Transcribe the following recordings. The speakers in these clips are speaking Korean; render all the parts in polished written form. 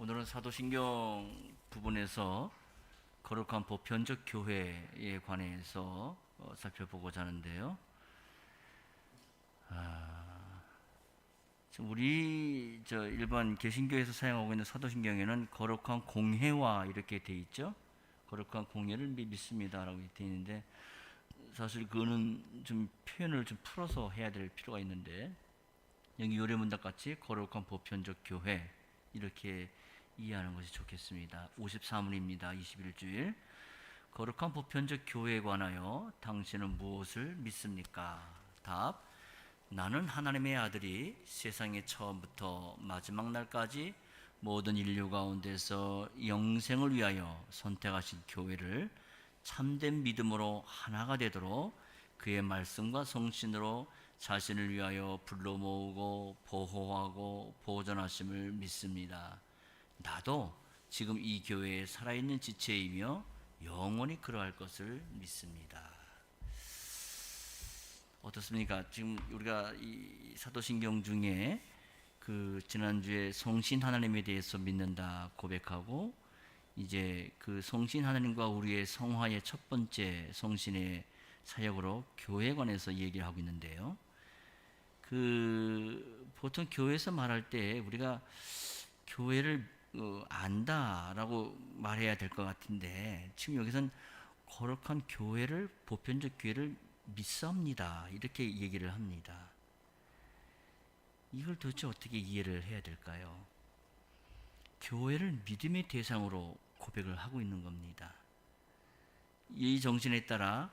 오늘은 사도신경 부분에서 거룩한 보편적 교회에 관해서 살펴보고자 하는데요. 지금 우리 일반 개신교에서 사용하고 있는 사도신경에는 거룩한 공회와 이렇게 돼 있죠. 거룩한 공회를 믿습니다라고 돼 있는데, 사실 그거는 좀 표현을 좀 풀어서 해야 될 필요가 있는데, 여기 요례문답 같이 거룩한 보편적 교회 이렇게 이해하는 것이 좋겠습니다. 54문입니다. 21주일. 거룩한 보편적 교회에 관하여 당신은 무엇을 믿습니까? 답. 나는 하나님의 아들이 세상의 처음부터 마지막 날까지 모든 인류 가운데서 영생을 위하여 선택하신 교회를 참된 믿음으로 하나가 되도록 그의 말씀과 성신으로 자신을 위하여 불러 모으고 보호하고 보존하심을 믿습니다. 나도 지금 이 교회에 살아있는 지체이며 영원히 그러할 것을 믿습니다. 어떻습니까? 지금 우리가 이 사도신경 중에 그 지난주에 성신 하나님에 대해서 믿는다 고백하고, 이제 그 성신 하나님과 우리의 성화의 첫 번째 성신의 사역으로 교회에 관해서 얘기를 하고 있는데요. 그 보통 교회에서 말할 때 우리가 교회를 안다라고 말해야 될 것 같은데, 지금 여기서는 거룩한 교회를, 보편적 교회를 믿습니다 이렇게 얘기를 합니다. 이걸 도대체 어떻게 이해를 해야 될까요? 교회를 믿음의 대상으로 고백을 하고 있는 겁니다. 이 정신에 따라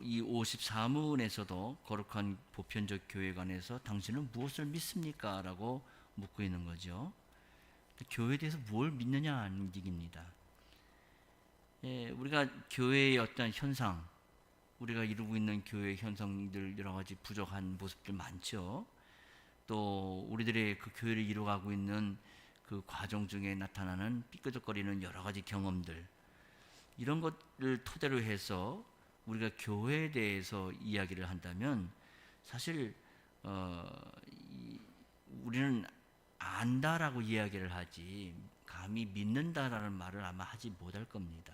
이 54문에서도 거룩한 보편적 교회에 관해서 당신은 무엇을 믿습니까? 라고 묻고 있는 거죠. 교회에 대해서 뭘 믿느냐 하는 얘기입니다. 우리가 교회의 어떤 현상, 우리가 이루고 있는 교회의 현상들, 여러 가지 부족한 모습들 많죠. 또 우리들의 그 교회를 이루어가고 있는 그 과정 중에 나타나는 삐끄덕거리는 여러 가지 경험들, 이런 것을 토대로 해서 우리가 교회에 대해서 이야기를 한다면, 사실 우리는 안다라고 이야기를 하지 감히 믿는다라는 말을 아마 하지 못할 겁니다.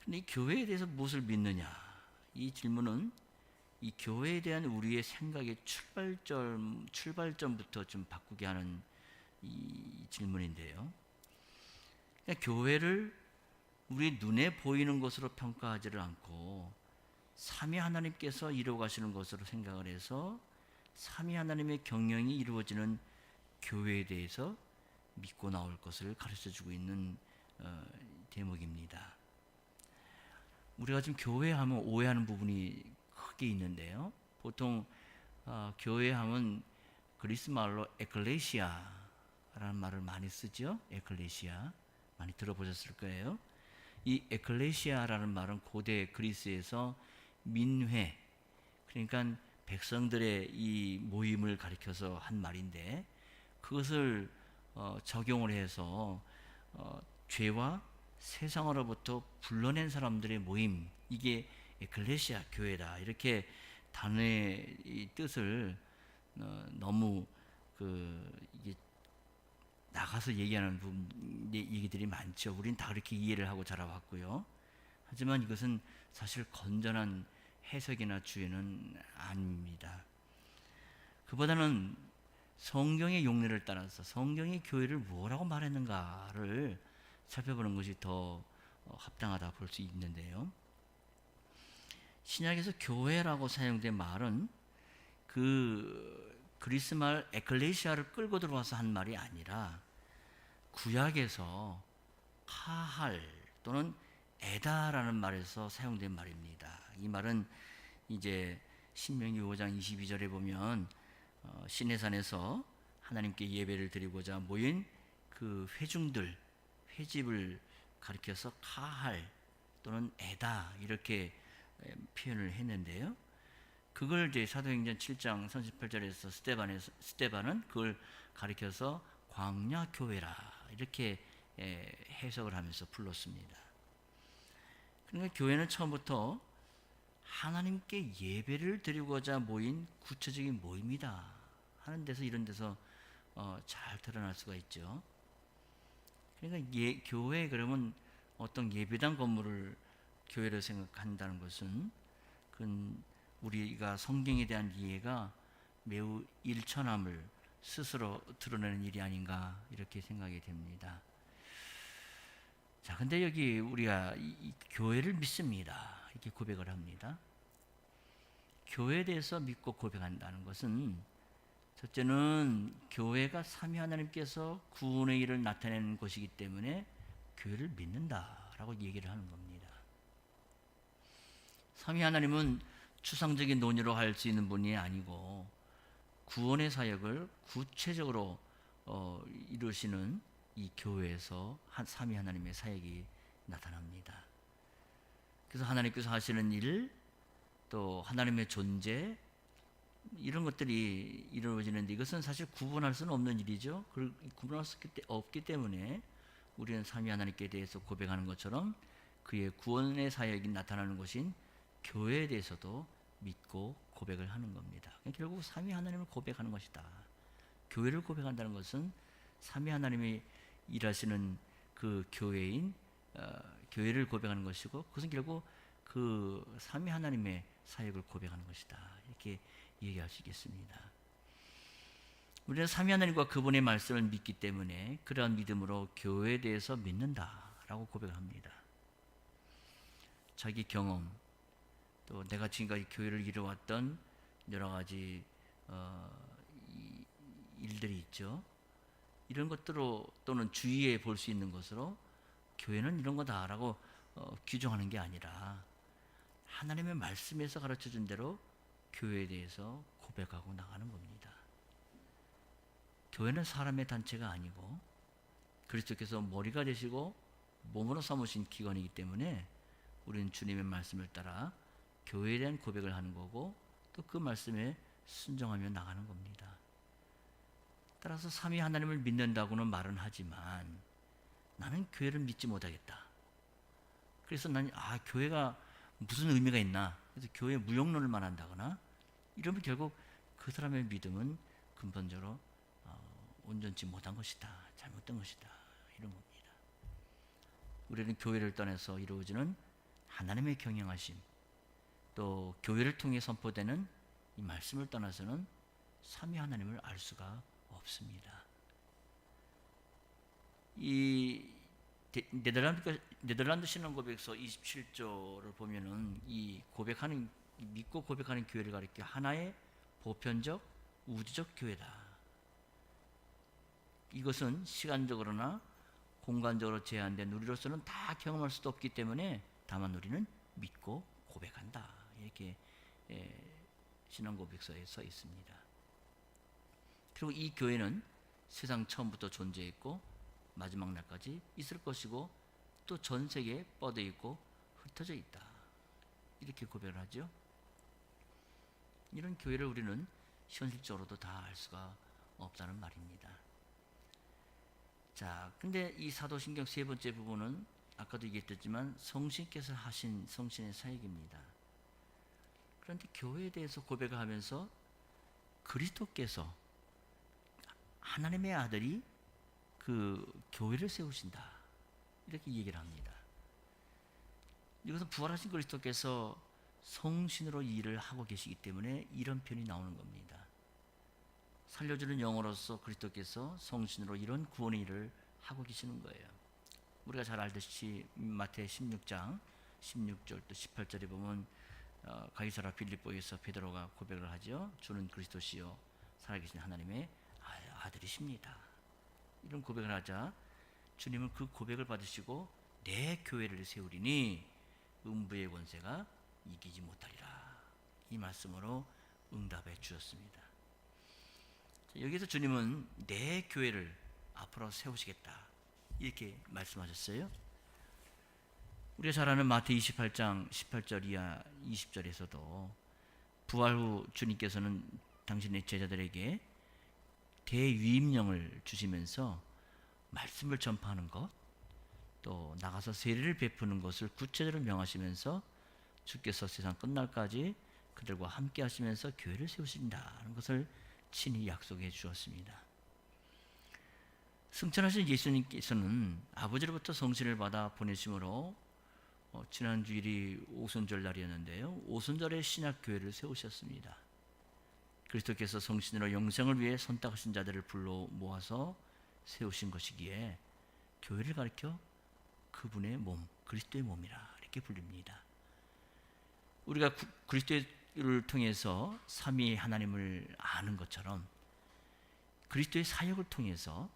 근데 이 교회에 대해서 무엇을 믿느냐, 이 질문은 이 교회에 대한 우리의 생각의 출발점부터 좀 바꾸게 하는 이 질문인데요. 그러니까 교회를 우리 눈에 보이는 것으로 평가하지를 않고 삼위 하나님께서 이루어 가시는 것으로 생각을 해서 삼위 하나님의 경영이 이루어지는 교회에 대해서 믿고 나올 것을 가르쳐주고 있는 대목입니다. 우리가 지금 교회하면 오해하는 부분이 크게 있는데요. 보통 교회하면 그리스 말로 에클레시아라는 말을 많이 쓰죠. 에클레시아 많이 들어보셨을 거예요. 이 에클레시아라는 말은 고대 그리스에서 민회, 그러니까 백성들의 이 모임을 가리켜서 한 말인데, 그것을 적용을 해서 죄와 세상으로부터 불러낸 사람들의 모임, 이게 에클레시아 교회다, 이렇게 단어의 이 뜻을 너무 이게 나가서 얘기하는 얘기들이 많죠. 우린 다 그렇게 이해를 하고 자라왔고요. 하지만 이것은 사실 건전한 해석이나 주의는 아닙니다. 그보다는 성경의 용례를 따라서 성경이 교회를 뭐라고 말했는가를 살펴보는 것이 더 합당하다 볼 수 있는데요. 신약에서 교회라고 사용된 말은 그 그리스 말 에클레시아를 끌고 들어와서 한 말이 아니라 구약에서 카할 또는 에다라는 말에서 사용된 말입니다. 이 말은 이제 신명기 5장 22절에 보면 시내산에서 하나님께 예배를 드리고자 모인 그 회중들, 회집을 가리켜서 카할 또는 에다 이렇게 표현을 했는데요. 그걸 이제 사도행전 7장 38절에서 스데반은 그걸 가리켜서 광야교회라 이렇게 해석을 하면서 불렀습니다. 그러니까 교회는 처음부터 하나님께 예배를 드리고자 모인 구체적인 모임이다 하는 데서, 이런 데서 잘 드러날 수가 있죠. 그러니까 교회 그러면 어떤 예배당 건물을 교회로 생각한다는 것은 그건 우리가 성경에 대한 이해가 매우 일천함을 스스로 드러내는 일이 아닌가 이렇게 생각이 됩니다. 자, 근데 여기 우리가 이 교회를 믿습니다. 이렇게 고백을 합니다. 교회에 대해서 믿고 고백한다는 것은 첫째는 교회가 삼위 하나님께서 구원의 일을 나타내는 곳이기 때문에 교회를 믿는다라고 얘기를 하는 겁니다. 삼위 하나님은 추상적인 논의로 할 수 있는 분이 아니고 구원의 사역을 구체적으로 이루시는 이 교회에서 삼위 하나님의 사역이 나타납니다. 그래서 하나님께서 하시는 일, 또 하나님의 존재, 이런 것들이 이루어지는데 이것은 사실 구분할 수는 없는 일이죠. 그걸 구분할 수 없기 때문에 우리는 삼위 하나님께 대해서 고백하는 것처럼 그의 구원의 사역이 나타나는 것인 교회에 대해서도 믿고 고백을 하는 겁니다. 결국 삼위 하나님을 고백하는 것이다. 교회를 고백한다는 것은 삼위 하나님이 일하시는 그 교회인 교회를 고백하는 것이고 그것은 결국 그 삼위 하나님의 사역을 고백하는 것이다. 이렇게 얘기할 수 있겠습니다. 우리는 삼위 하나님과 그분의 말씀을 믿기 때문에 그러한 믿음으로 교회에 대해서 믿는다라고 고백합니다. 자기 경험, 또 내가 지금까지 교회를 이루어왔던 여러 가지 일들이 있죠. 이런 것들로 또는 주위에 볼 수 있는 것으로 교회는 이런 거다라고 규정하는 게 아니라 하나님의 말씀에서 가르쳐준 대로 교회에 대해서 고백하고 나가는 겁니다. 교회는 사람의 단체가 아니고 그리스도께서 머리가 되시고 몸으로 삼으신 기관이기 때문에 우리는 주님의 말씀을 따라 교회에 대한 고백을 하는 거고 또 그 말씀에 순종하며 나가는 겁니다. 따라서 삼위 하나님을 믿는다고는 말은 하지만 나는 교회를 믿지 못하겠다. 그래서 나는 교회가 무슨 의미가 있나? 그래서 교회 무용론을만 한다거나 이러면 결국 그 사람의 믿음은 근본적으로 온전치 못한 것이다. 잘못된 것이다. 이런 겁니다. 우리는 교회를 떠나서 이루어지는 하나님의 경영하심 또 교회를 통해 선포되는 이 말씀을 떠나서는 삼위 하나님을 알 수가 없습니다. 이 네덜란드 신앙고백서 27조를 보면은 이 고백하는 믿고 고백하는 교회를 가리켜 하나의 보편적 우주적 교회다. 이것은 시간적으로나 공간적으로 제한된 우리로서는 다 경험할 수도 없기 때문에 다만 우리는 믿고 고백한다. 이렇게 신앙고백서에 써 있습니다. 그리고 이 교회는 세상 처음부터 존재했고 마지막 날까지 있을 것이고 또 전 세계에 뻗어 있고 흩어져 있다. 이렇게 고백을 하죠. 이런 교회를 우리는 현실적으로도 다 알 수가 없다는 말입니다. 자, 근데 이 사도신경 세 번째 부분은 아까도 얘기했지만 성신께서 하신 성신의 사역입니다. 그런데 교회에 대해서 고백을 하면서 그리스도께서 하나님의 아들이 그 교회를 세우신다. 이렇게 얘기를 합니다. 이것은 부활하신 그리스도께서 성신으로 일을 하고 계시기 때문에 이런 표현이 나오는 겁니다. 살려주는 영으로서 그리스도께서 성신으로 이런 구원의 일을 하고 계시는 거예요. 우리가 잘 알듯이 마태 16장 16절 또 18절에 보면 가이사라 빌립보에서 베드로가 고백을 하죠. 주는 그리스도시요 살아계신 하나님의 아들이십니다. 이런 고백을 하자 주님은 그 고백을 받으시고 내 교회를 세우리니 음부의 권세가 이기지 못하리라. 이 말씀으로 응답해 주셨습니다. 여기서 주님은 내 교회를 앞으로 세우시겠다. 이렇게 말씀하셨어요. 우리가 잘 아는 마태 28장 18절 이하 20절에서도 부활 후 주님께서는 당신의 제자들에게 대위임령을 주시면서 말씀을 전파하는 것, 또 나가서 세례를 베푸는 것을 구체적으로 명하시면서 주께서 세상 끝날까지 그들과 함께 하시면서 교회를 세우신다는 것을 친히 약속해 주었습니다. 승천하신 예수님께서는 아버지로부터 성신을 받아 보내심으로 지난 주일이 오순절 날이었는데요. 오순절에 신약교회를 세우셨습니다. 그리스도께서 성신으로 영생을 위해 선택하신 자들을 불러 모아서 세우신 것이기에 교회를 가리켜 그분의 몸, 그리스도의 몸이라 이렇게 불립니다. 우리가 그리스도를 통해서 삼위 하나님을 아는 것처럼 그리스도의 사역을 통해서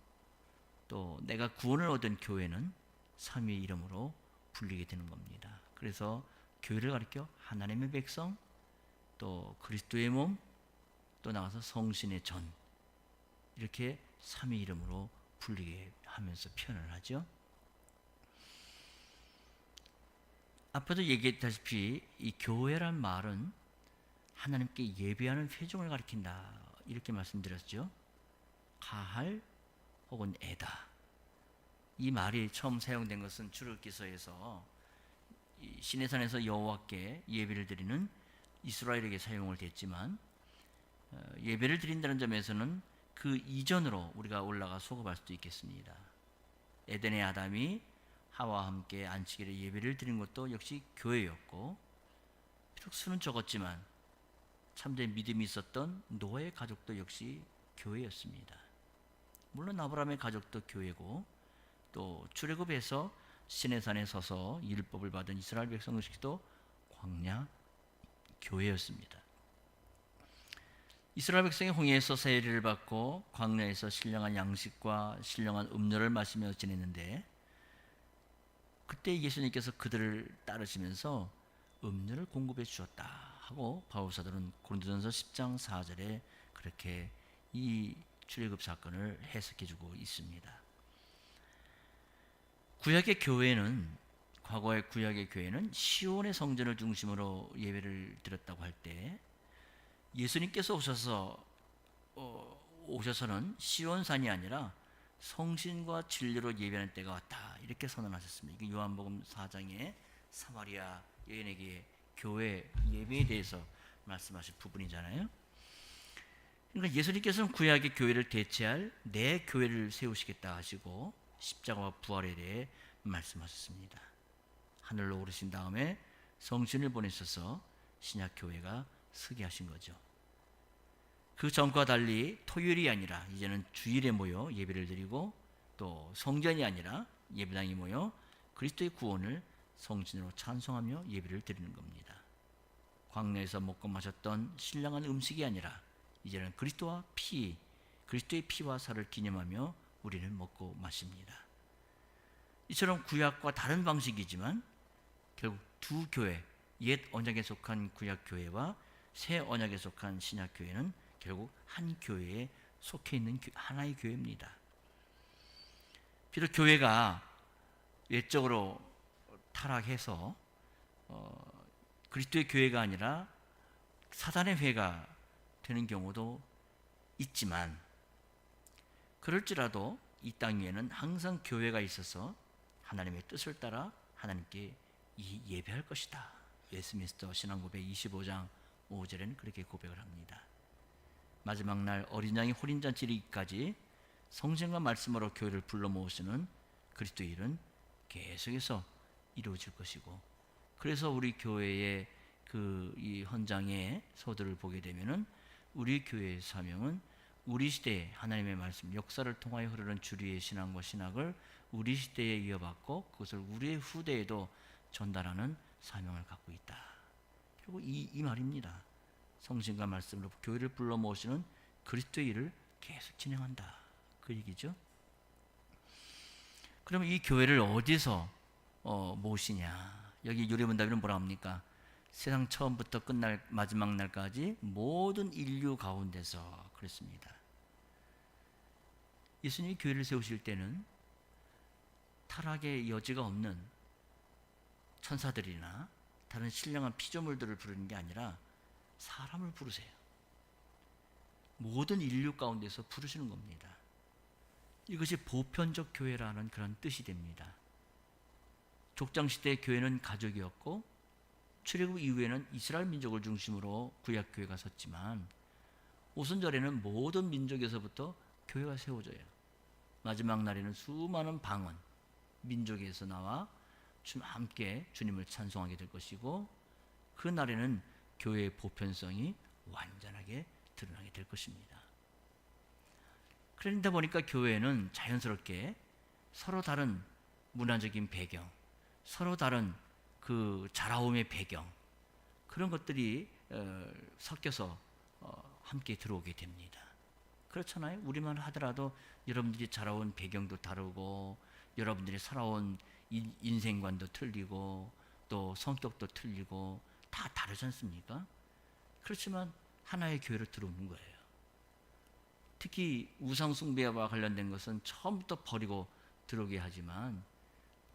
또 내가 구원을 얻은 교회는 삼위의 이름으로 불리게 되는 겁니다. 그래서 교회를 가리켜 하나님의 백성, 또 그리스도의 몸, 또 나가서 성신의 전, 이렇게 삼위 이름으로 불리게 하면서 표현을 하죠. 앞에도 얘기했다시피 이 교회란 말은 하나님께 예배하는 회중을 가리킨다 이렇게 말씀드렸죠. 가할 혹은 에다, 이 말이 처음 사용된 것은 출애굽기서에서 시내산에서 여호와께 예배를 드리는 이스라엘에게 사용을 됐지만, 예배를 드린다는 점에서는 그 이전으로 우리가 올라가 소급할 수도 있겠습니다. 에덴의 아담이 하와와 함께 안식일에 예배를 드린 것도 역시 교회였고, 비록 수는 적었지만 참된 믿음이 있었던 노아의 가족도 역시 교회였습니다. 물론 아브라함의 가족도 교회고, 또 출애굽에서 시내산에 서서 율법을 받은 이스라엘 백성들도 광야 교회였습니다. 이스라엘 백성이 홍해에서 세례를 받고 광야에서 신령한 양식과 신령한 음료를 마시며 지냈는데, 그때 예수님께서 그들을 따르시면서 음료를 공급해 주었다 하고 바울사도는 고린도전서 10장 4절에 그렇게 이 출애굽 사건을 해석해 주고 있습니다. 구약의 교회는, 과거의 구약의 교회는 시온의 성전을 중심으로 예배를 드렸다고 할 때, 예수님께서 오셔서는 시온산이 아니라 성신과 진리로 예배하는 때가 왔다 이렇게 선언하셨습니다. 이게 요한복음 4장에 사마리아 여인에게 교회 예배에 대해서 말씀하신 부분이잖아요. 그러니까 예수님께서는 구약의 교회를 대체할 내 교회를 세우시겠다 하시고 십자가와 부활에 대해 말씀하셨습니다. 하늘로 오르신 다음에 성신을 보내셔서 신약 교회가 서게 하신 거죠. 그 전과 달리 토요일이 아니라 이제는 주일에 모여 예배를 드리고, 또 성전이 아니라 예배당에 모여 그리스도의 구원을 성신으로 찬송하며 예배를 드리는 겁니다. 광야에서 먹고 마셨던 신령한 음식이 아니라 이제는 그리스도의 피와 살을 기념하며 우리는 먹고 마십니다. 이처럼 구약과 다른 방식이지만 결국 두 교회, 옛 언약에 속한 구약 교회와 새 언약에 속한 신약 교회는 결국 한 교회에 속해 있는 하나의 교회입니다. 비록 교회가 외적으로 타락해서 그리스도의 교회가 아니라 사단의 회가 되는 경우도 있지만, 그럴지라도 이 땅 위에는 항상 교회가 있어서 하나님의 뜻을 따라 하나님께 예배할 것이다. 웨스민스터 신앙고백 25장 5절에는 그렇게 고백을 합니다. 마지막 날 어린 양이 혼인잔치 이르기까지 성신과 말씀으로 교회를 불러 모으시는 그리스도의 일은 계속해서 이루어질 것이고, 그래서 우리 교회의 이 헌장의 서두를 보게 되면은 우리 교회의 사명은 우리 시대에 하나님의 말씀, 역사를 통하여 흐르는 주리의 신앙과 신학을 우리 시대에 이어받고 그것을 우리의 후대에도 전달하는 사명을 갖고 있다. 결국 이 말입니다. 성신과 말씀으로 교회를 불러 모으시는 그리스도의 일을 계속 진행한다, 그 얘기죠. 그러면 이 교회를 어디서 모으시냐? 여기 유리문답에는 뭐라 합니까? 세상 처음부터 끝날 마지막 날까지 모든 인류 가운데서 그랬습니다. 예수님이 교회를 세우실 때는 타락의 여지가 없는 천사들이나 다른 신령한 피조물들을 부르는 게 아니라 사람을 부르세요. 모든 인류 가운데서 부르시는 겁니다. 이것이 보편적 교회라는 그런 뜻이 됩니다. 족장시대의 교회는 가족이었고, 출애굽 이후에는 이스라엘 민족을 중심으로 구약 교회가 섰지만, 오순절에는 모든 민족에서부터 교회가 세워져요. 마지막 날에는 수많은 방언, 민족에서 나와 함께 주님을 찬송하게 될 것이고, 그 날에는 교회의 보편성이 완전하게 드러나게 될 것입니다. 그런데 보니까 교회는 자연스럽게 서로 다른 문화적인 배경, 서로 다른 그 자라움의 배경, 그런 것들이 섞여서 함께 들어오게 됩니다. 그렇잖아요. 우리만 하더라도 여러분들이 자라온 배경도 다르고, 여러분들이 살아온 인생관도 틀리고, 또 성격도 틀리고 다 다르지 않습니까? 그렇지만 하나의 교회로 들어오는 거예요. 특히 우상숭배와 관련된 것은 처음부터 버리고 들어오게 하지만,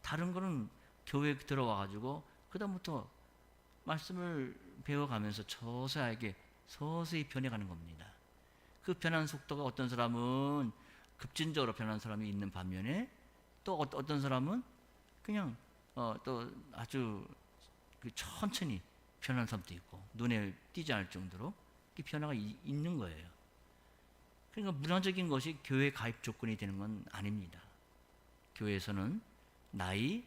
다른 거는 교회에 들어와가지고 그 다음부터 말씀을 배워가면서 서서히 변해가는 겁니다. 그 변하는 속도가 어떤 사람은 급진적으로 변하는 사람이 있는 반면에, 또 어떤 사람은 그냥 또 아주 천천히 변하는 사람도 있고, 눈에 띄지 않을 정도로 이 변화가 있는 거예요. 그러니까 문화적인 것이 교회 가입 조건이 되는 건 아닙니다. 교회에서는 나이,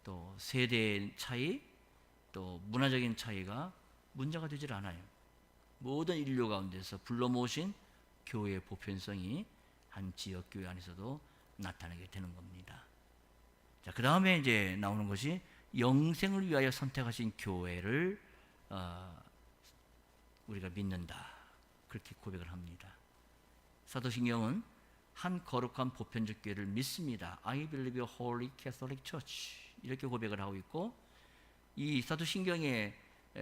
또 세대 차이, 또 문화적인 차이가 문제가 되질 않아요. 모든 인류 가운데서 불러 모으신 교회의 보편성이 한 지역 교회 안에서도 나타나게 되는 겁니다. 자, 그 다음에 이제 나오는 것이 영생을 위하여 선택하신 교회를 우리가 믿는다, 그렇게 고백을 합니다. 사도신경은 한 거룩한 보편적 교회를 믿습니다. I believe a holy Catholic Church, 이렇게 고백을 하고 있고, 이 사도신경의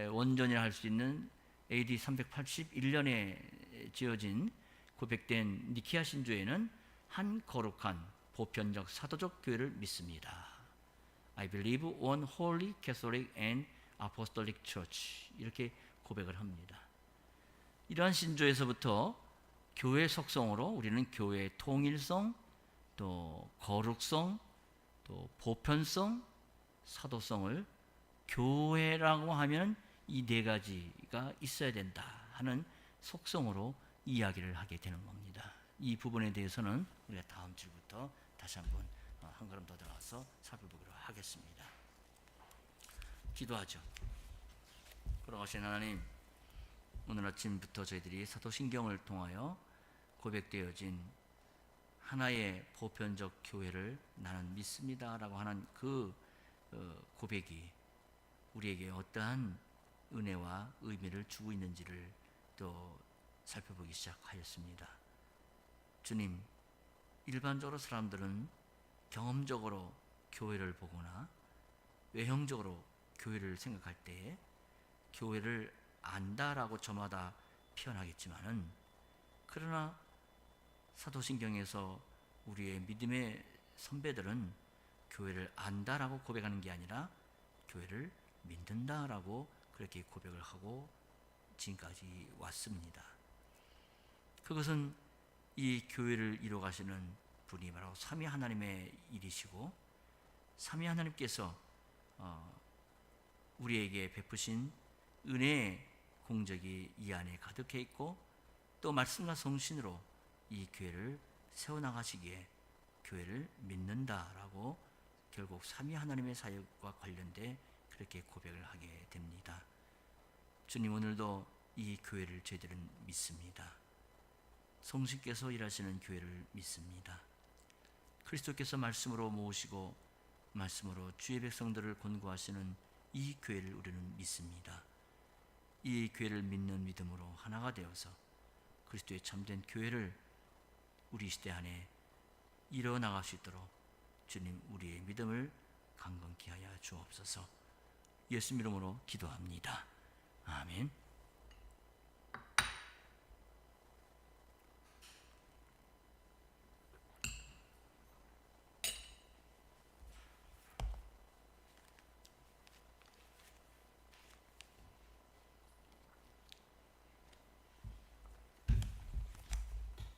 원전이라 할 수 있는 AD 381년에 지어진 고백된 니케아 신조에는 한 거룩한 보편적 사도적 교회를 믿습니다. I believe one holy Catholic and Apostolic Church, 이렇게 고백을 합니다. 이러한 신조에서부터 교회 속성으로 우리는 교회의 통일성, 또 거룩성, 또 보편성, 사도성을 교회라고 하면 이 네 가지가 있어야 된다 하는 속성으로 이야기를 하게 되는 겁니다. 이 부분에 대해서는 우리가 다음 주부터 다시 한번 한 걸음 더 들어가서 살펴보기로 하겠습니다. 기도하죠. 걸어가신 하나님, 오늘 아침부터 저희들이 사도신경을 통하여 고백되어진 하나의 보편적 교회를 나는 믿습니다라고 하는 그 고백이 우리에게 어떠한 은혜와 의미를 주고 있는지를 또 살펴보기 시작하였습니다. 주님, 일반적으로 사람들은 경험적으로 교회를 보거나 외형적으로 교회를 생각할 때 교회를 안다라고 저마다 표현하겠지만은, 그러나 사도신경에서 우리의 믿음의 선배들은 교회를 안다라고 고백하는 게 아니라 교회를 믿는다라고 그렇게 고백을 하고 지금까지 왔습니다. 그것은 이 교회를 이루어가시는 분이 바로 삼위 하나님의 일이시고, 삼위 하나님께서 우리에게 베푸신 은혜의 공적이 이 안에 가득해 있고, 또 말씀과 성신으로 이 교회를 세워나가시기에 교회를 믿는다라고 결국 삼위 하나님의 사역과 관련돼 그렇게 고백을 하게 됩니다. 주님, 오늘도 이 교회를 저희들은 믿습니다. 성신께서 일하시는 교회를 믿습니다. 그리스도께서 말씀으로 모으시고 말씀으로 주의 백성들을 권고하시는 이 교회를 우리는 믿습니다. 이 교회를 믿는 믿음으로 하나가 되어서 그리스도의 참된 교회를 우리 시대 안에 이뤄나갈 수 있도록 주님, 우리의 믿음을 강건케 하여 주옵소서. 예수 이름으로 기도합니다. 아멘.